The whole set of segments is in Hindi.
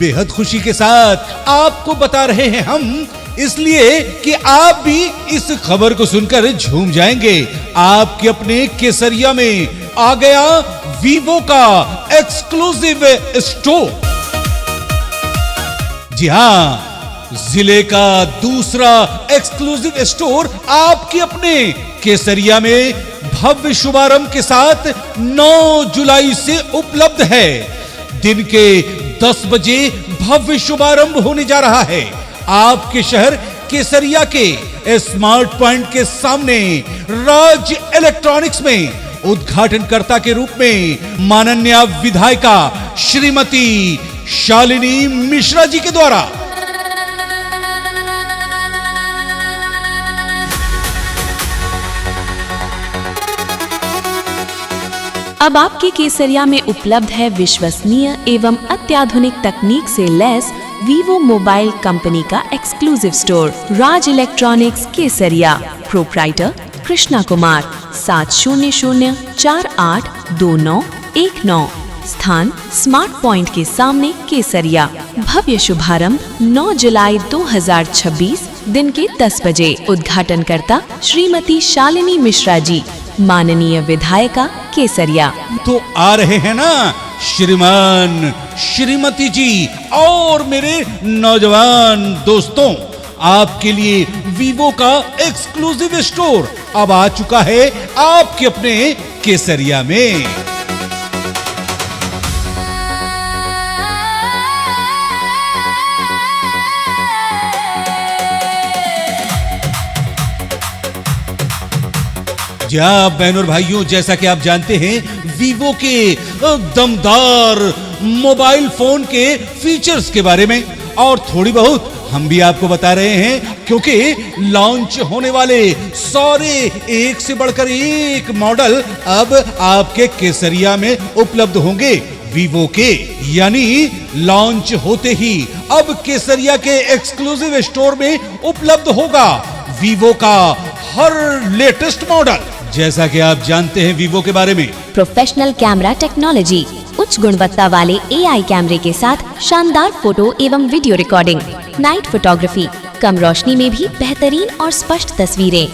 बेहद खुशी के साथ आपको बता रहे हैं हम, इसलिए कि आप भी इस खबर को सुनकर झूम जाएंगे। आपके अपने केसरिया में आ गया वीवो का एक्सक्लूसिव स्टोर। जी हाँ, जिले का दूसरा एक्सक्लूसिव स्टोर आपके अपने केसरिया में भव्य शुभारंभ के साथ 9 जुलाई से उपलब्ध है। दिन के 10 बजे भव्य शुभारंभ होने जा रहा है। आपके शहर केसरिया के स्मार्ट पॉइंट के सामने राज इलेक्ट्रॉनिक्स में उद्घाटनकर्ता के रूप में माननीय विधायिका श्रीमती शालिनी मिश्रा जी के द्वारा अब आपके केसरिया में उपलब्ध है विश्वसनीय एवं अत्याधुनिक तकनीक से लैस वीवो मोबाइल कंपनी का एक्सक्लूसिव स्टोर राज इलेक्ट्रॉनिक्स केसरिया। प्रोप्राइटर कृष्णा कुमार। 7000482919। स्थान स्मार्ट पॉइंट के सामने केसरिया। भव्य शुभारंभ 9 जुलाई 2026 दिन के 10 बजे। उद्घाटनकर्ता श्रीमती शालिनी मिश्रा जी, माननीय विधायिका केसरिया। तो आ रहे हैं ना श्रीमान, श्रीमती जी और मेरे नौजवान दोस्तों, आपके लिए वीवो का एक्सक्लूसिव स्टोर अब आ चुका है आपके अपने केसरिया में। जी हाँ बहनों और भाइयों, जैसा कि आप जानते हैं वीवो के दमदार मोबाइल फोन के फीचर्स के बारे में और थोड़ी बहुत हम भी आपको बता रहे हैं, क्योंकि लॉन्च होने वाले सारे एक से बढ़कर एक मॉडल अब आपके केसरिया में उपलब्ध होंगे वीवो के। यानी लॉन्च होते ही अब केसरिया के एक्सक्लूसिव स्टोर में उपलब्ध होगा वीवो का हर लेटेस्ट मॉडल। जैसा कि आप जानते हैं वीवो के बारे में, प्रोफेशनल कैमरा टेक्नोलॉजी, उच्च गुणवत्ता वाले AI कैमरे के साथ शानदार फोटो एवं वीडियो रिकॉर्डिंग, नाइट फोटोग्राफी, कम रोशनी में भी बेहतरीन और स्पष्ट तस्वीरें,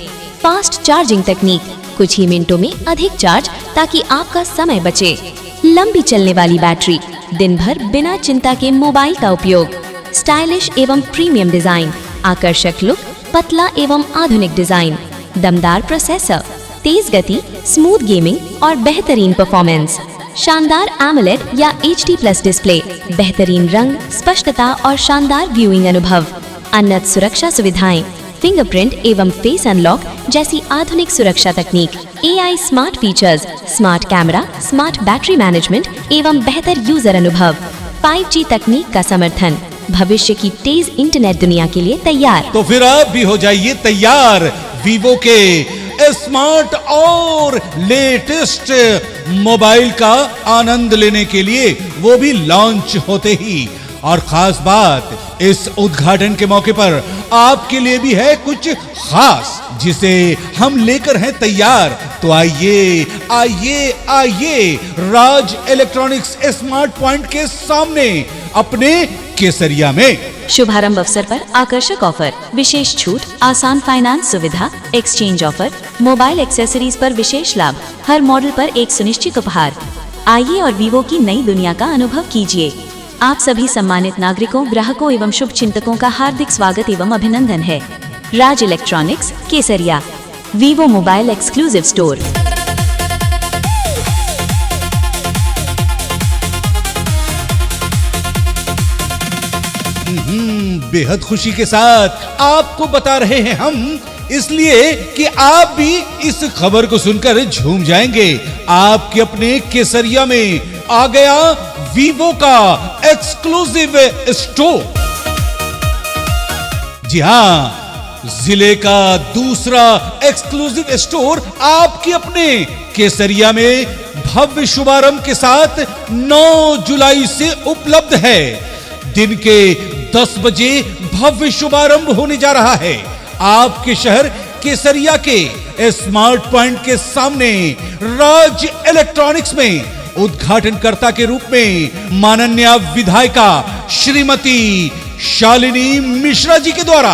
फास्ट चार्जिंग तकनीक, कुछ ही मिनटों में अधिक चार्ज ताकि आपका समय बचे, लंबी चलने वाली बैटरी, दिन भर बिना चिंता के मोबाइल का उपयोग, स्टाइलिश एवं प्रीमियम डिजाइन, आकर्षक लुक, पतला एवं आधुनिक डिजाइन, दमदार प्रोसेसर, तेज गति, स्मूथ गेमिंग और बेहतरीन परफॉर्मेंस, शानदार AMOLED या HD+ डिस्प्ले, बेहतरीन रंग, स्पष्टता और शानदार व्यूइंग अनुभव, उन्नत सुरक्षा सुविधाएं, फिंगरप्रिंट एवं फेस अनलॉक जैसी आधुनिक सुरक्षा तकनीक, AI smart features, smart camera, smart battery management एवं बेहतर यूजर अनुभव, 5G तकनीक का समर्थन, भविष्य की तेज इंटरनेट दुनिया के लिए तैयार। तो फिर आप भी हो जाइए तैयार वीवो के स्मार्ट और लेटेस्ट मोबाइल का आनंद लेने के लिए, वो भी लॉन्च होते ही। और खास बात, इस उद्घाटन के मौके पर आपके लिए भी है कुछ खास, जिसे हम लेकर हैं तैयार। तो आइए आइए आइए राज इलेक्ट्रॉनिक्स स्मार्ट पॉइंट के सामने अपने केसरिया में। शुभारंभ अवसर पर आकर्षक ऑफर, विशेष छूट, आसान फाइनेंस सुविधा, एक्सचेंज ऑफर, मोबाइल एक्सेसरीज पर विशेष लाभ, हर मॉडल पर एक सुनिश्चित उपहार। आइए और वीवो की नई दुनिया का अनुभव कीजिए। आप सभी सम्मानित नागरिकों, ग्राहकों एवं शुभ चिंतकों का हार्दिक स्वागत एवं अभिनंदन है। राज इलेक्ट्रॉनिक्स केसरिया, वीवो मोबाइल एक्सक्लूसिव स्टोर। बेहद खुशी के साथ आपको बता रहे हैं हम, इसलिए कि आप भी इस खबर को सुनकर झूम जाएंगे। आपके अपने केसरिया में आ गया वीवो का एक्सक्लूसिव स्टोर। जी हाँ, जिले का दूसरा एक्सक्लूसिव स्टोर आपके अपने केसरिया में भव्य शुभारंभ के साथ 9 जुलाई से उपलब्ध है। दिन के 10 बजे भव्य शुभारंभ होने जा रहा है। आपके शहर केसरिया के स्मार्ट पॉइंट के सामने राज इलेक्ट्रॉनिक्स में उद्घाटनकर्ता के रूप में माननीय विधायिका श्रीमती शालिनी मिश्रा जी के द्वारा।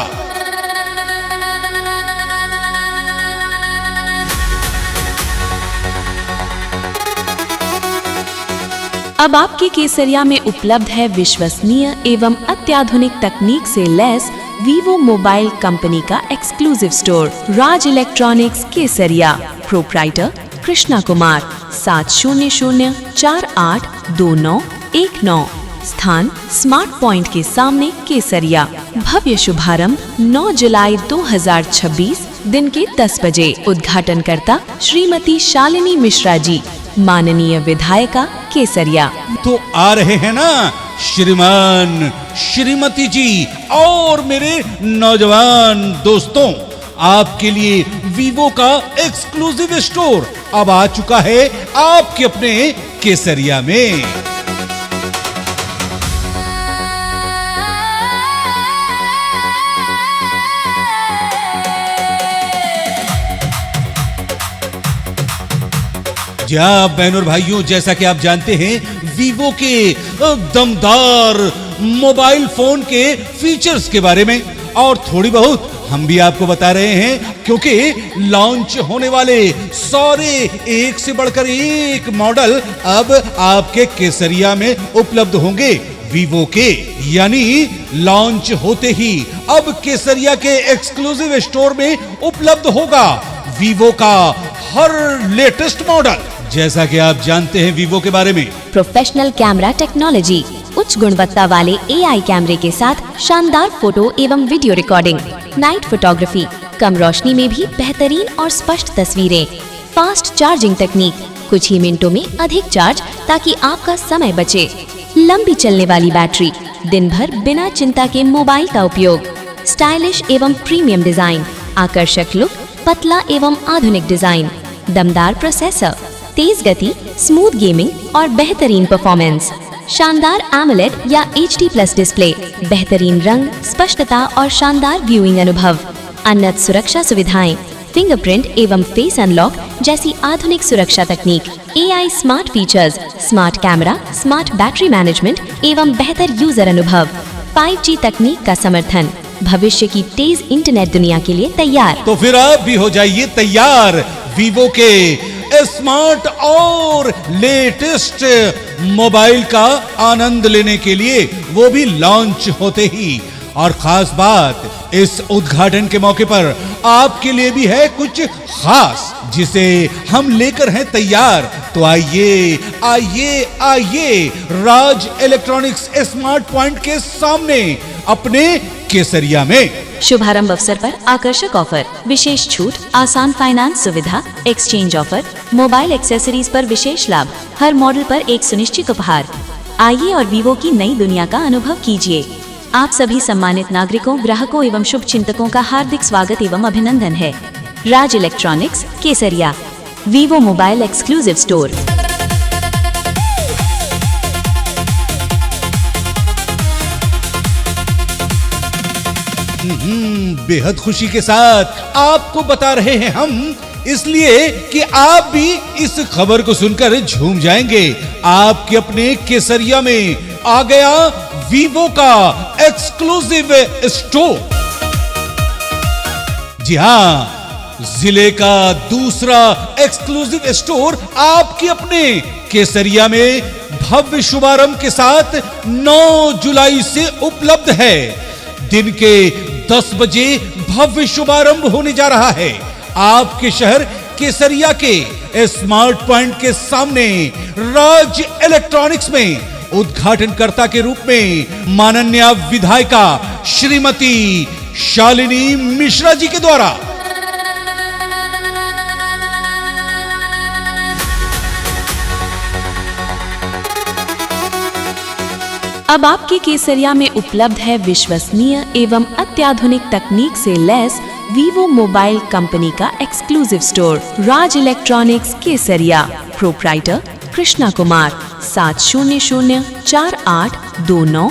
अब आपके केसरिया में उपलब्ध है विश्वसनीय एवं अत्याधुनिक तकनीक से लैस वीवो मोबाइल कंपनी का एक्सक्लूसिव स्टोर राज इलेक्ट्रॉनिक्स केसरिया। प्रोप्राइटर कृष्णा कुमार। 7004829191। स्थान स्मार्ट पॉइंट के सामने केसरिया। भव्य शुभारंभ 9 जुलाई 2026 दिन के 10 बजे। उद्घाटनकर्ता श्रीमती शालिनी मिश्रा जी, माननीय विधायिका केसरिया। तो आ रहे हैं ना श्रीमान श्रीमती जी और मेरे नौजवान दोस्तों, आपके लिए वीवो का एक्सक्लूसिव स्टोर अब आ चुका है आपके अपने केसरिया में। जी हाँ बहनों और भाइयों, जैसा कि आप जानते हैं वीवो के दमदार मोबाइल फोन के फीचर्स के बारे में और थोड़ी बहुत हम भी आपको बता रहे हैं, क्योंकि लॉन्च होने वाले सारे एक से बढ़कर एक मॉडल अब आपके केसरिया में उपलब्ध होंगे वीवो के। यानी लॉन्च होते ही अब केसरिया के एक्सक्लूसिव स्टोर में उपलब्ध होगा वीवो का हर लेटेस्ट मॉडल। जैसा कि आप जानते हैं वीवो के बारे में, प्रोफेशनल कैमरा टेक्नोलॉजी, उच्च गुणवत्ता वाले एआई कैमरे के साथ शानदार फोटो एवं वीडियो रिकॉर्डिंग, नाइट फोटोग्राफी, कम रोशनी में भी बेहतरीन और स्पष्ट तस्वीरें, फास्ट चार्जिंग तकनीक, कुछ ही मिनटों में अधिक चार्ज ताकि आपका समय बचे, लंबी चलने वाली बैटरी, दिन भर बिना चिंता के मोबाइल का उपयोग, स्टाइलिश एवं प्रीमियम डिजाइन, आकर्षक लुक, पतला एवं आधुनिक डिजाइन, दमदार प्रोसेसर, तेज गति, स्मूथ गेमिंग और बेहतरीन परफॉर्मेंस, शानदार AMOLED या HD+ डिस्प्ले, बेहतरीन रंग, स्पष्टता और शानदार व्यूइंग अनुभव, उन्नत सुरक्षा सुविधाएं, फिंगरप्रिंट एवं फेस अनलॉक जैसी आधुनिक सुरक्षा तकनीक, AI smart features, smart camera, smart battery management एवं बेहतर यूजर अनुभव, 5G तकनीक का समर्थन, भविष्य की तेज इंटरनेट दुनिया के लिए तैयार। तो फिर आप भी हो जाइए तैयार वीवो के स्मार्ट और लेटेस्ट मोबाइल का आनंद लेने के लिए, वो भी लॉन्च होते ही। और खास बात, इस उद्घाटन के मौके पर आपके लिए भी है कुछ खास, जिसे हम लेकर हैं तैयार। तो आइए आइए आइए राज इलेक्ट्रॉनिक्स स्मार्ट पॉइंट के सामने अपने केसरिया में। शुभारंभ अवसर पर आकर्षक ऑफर, विशेष छूट, आसान फाइनेंस सुविधा, एक्सचेंज ऑफर, मोबाइल एक्सेसरीज पर विशेष लाभ, हर मॉडल पर एक सुनिश्चित उपहार। आइए और वीवो की नई दुनिया का अनुभव कीजिए। आप सभी सम्मानित नागरिकों, ग्राहकों एवं शुभ चिंतकों का हार्दिक स्वागत एवं अभिनंदन है। राज इलेक्ट्रॉनिक्स केसरिया, वीवो मोबाइल एक्सक्लूसिव स्टोर। बेहद खुशी के साथ आपको बता रहे हैं हम, इसलिए कि आप भी इस खबर को सुनकर झूम जाएंगे। आपके अपने केसरिया में आ गया वीवो का एक्सक्लूसिव स्टोर। जी हाँ, जिले का दूसरा एक्सक्लूसिव स्टोर आपके अपने केसरिया में भव्य शुभारंभ के साथ 9 जुलाई से उपलब्ध है। दिन के 10 बजे भव्य शुभारंभ होने जा रहा है आपके शहर केसरिया के स्मार्ट पॉइंट के सामने राज इलेक्ट्रॉनिक्स में। उद्घाटनकर्ता के रूप में माननीय विधायिका श्रीमती शालिनी मिश्रा जी के द्वारा। अब आपके केसरिया में उपलब्ध है विश्वसनीय एवं अत्याधुनिक तकनीक से लैस वीवो मोबाइल कंपनी का एक्सक्लूसिव स्टोर राज इलेक्ट्रॉनिक्स केसरिया। प्रोप्राइटर कृष्णा कुमार। 7004829191।